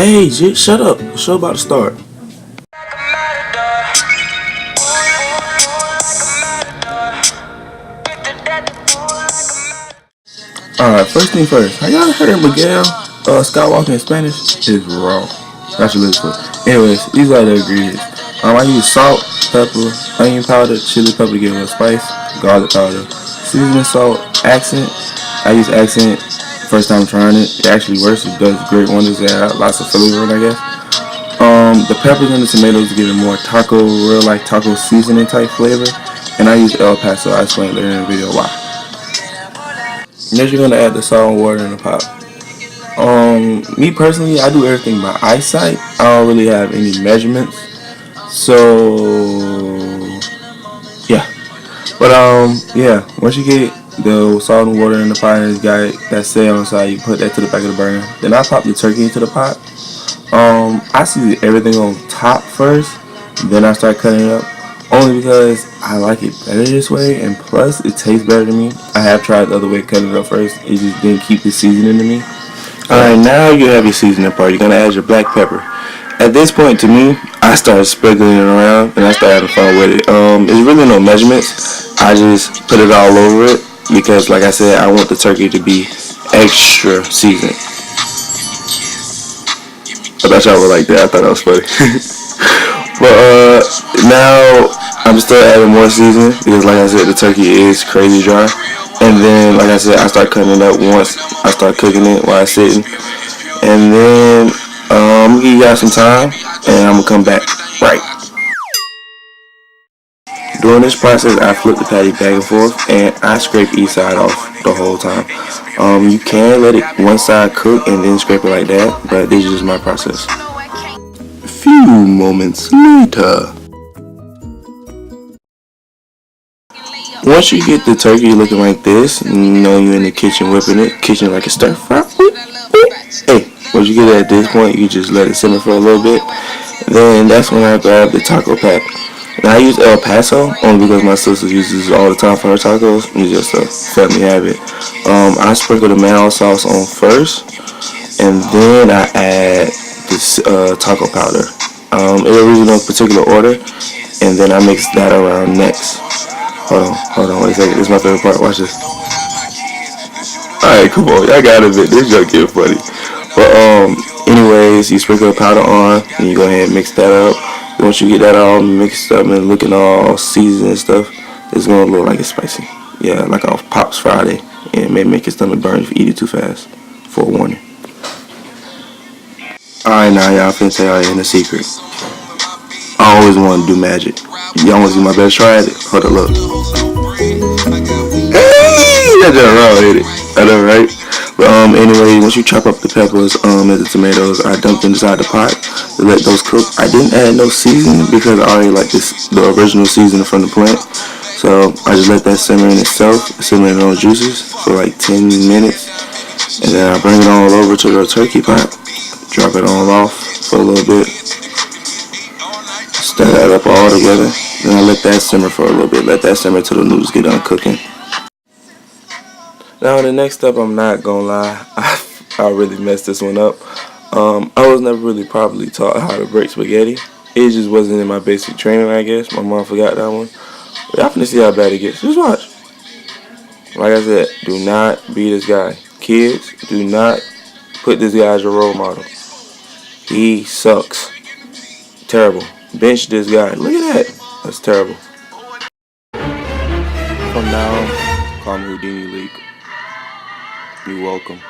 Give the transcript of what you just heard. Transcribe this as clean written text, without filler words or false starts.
Hey, shut up. The show about to start. Alright, first thing first. Have y'all heard Miguel Skywalker in Spanish? Is raw. That's what it's for. Anyways, these are the ingredients. I use salt, pepper, onion powder, chili pepper to get a little spice, garlic powder, seasoning salt, accent. I use accent first time trying it. It actually works. It does great wonders. It has lots of flavor in it, I guess. The peppers and the tomatoes give it more real like taco seasoning type flavor. And I use El Paso. I explained later in the video why. Next, you're gonna add the salt and water in the pot. Me personally, I do everything by eyesight. I don't really have any measurements. So yeah, but yeah. Once you get the salt and water in the pot and it's got that set on the side, you put that to the back of the burner. Then I pop the turkey into the pot. I season everything on top first, then I start cutting it up. Only because I like it better this way, and plus it tastes better to me. I have tried the other way, cutting it up first. It just didn't keep the seasoning to me. Alright, now you have your seasoning part. You're gonna add your black pepper. At this point, to me, I started sprinkling it around and I started having fun with it. There's really no measurements. I just put it all over it because, like I said, I want the turkey to be extra seasoned. I thought y'all would like that. I thought that was funny. But now I'm still adding more seasoning because, like I said, the turkey is crazy dry. And then, like I said, I start cutting it up once I start cooking it while it's sitting. And then I'm gonna give you guys some time, and I'm gonna come back right. During this process, I flip the patty back and forth, and I scrape each side off the whole time. You can let it one side cook and then scrape it like that, but this is just my process. A few moments later. Once you get the turkey looking like this, you know you're in the kitchen whipping it. Kitchen like a stir fry. Hey, once you get it at this point, you just let it simmer for a little bit. Then that's when I grab the taco pack. Now I use El Paso only because my sister uses it all the time for her tacos. It's just a family habit. I sprinkle the mayo sauce on first, and then I add this taco powder. It'll really no particular order, and then I mix that around next. Hold on, wait a second. This is my favorite part. Watch this. Alright, come on. Y'all gotta admit, this joke get funny. But, anyways, you sprinkle the powder on, and you go ahead and mix that up. Once you get that all mixed up and looking all seasoned and stuff, it's gonna look like it's spicy. Yeah, like a Pops Friday. And it may make your stomach burn if you eat it too fast. Forewarning. Alright, now y'all finna tell y'all in a secret. I always want to do magic. Y'all want to see my best try at it? Hold up, look. Hey, that's just raw, ain't it? I know, right? But anyway, once you chop up the peppers and the tomatoes, I dumped them inside the pot to let those cook. I didn't add no seasoning because I already like the original seasoning from the plant. So I just let that simmer in itself, simmer in those juices for like 10 minutes, and then I bring it all over to the turkey pot, drop it all off for a little bit. Stir that up all together. Then I let that simmer for a little bit. Let that simmer till the noodles get done cooking. Now the next step, I'm not gonna lie, I really messed this one up. I was never really properly taught how to break spaghetti. It just wasn't in my basic training, I guess. My mom forgot that one. But y'all finna see how bad it gets. Just watch. Like I said, do not be this guy. Kids, do not put this guy as your role model. He sucks. Terrible. Bench this guy. Look at that. That's terrible. From now on, call me Houdini Liq. You're welcome.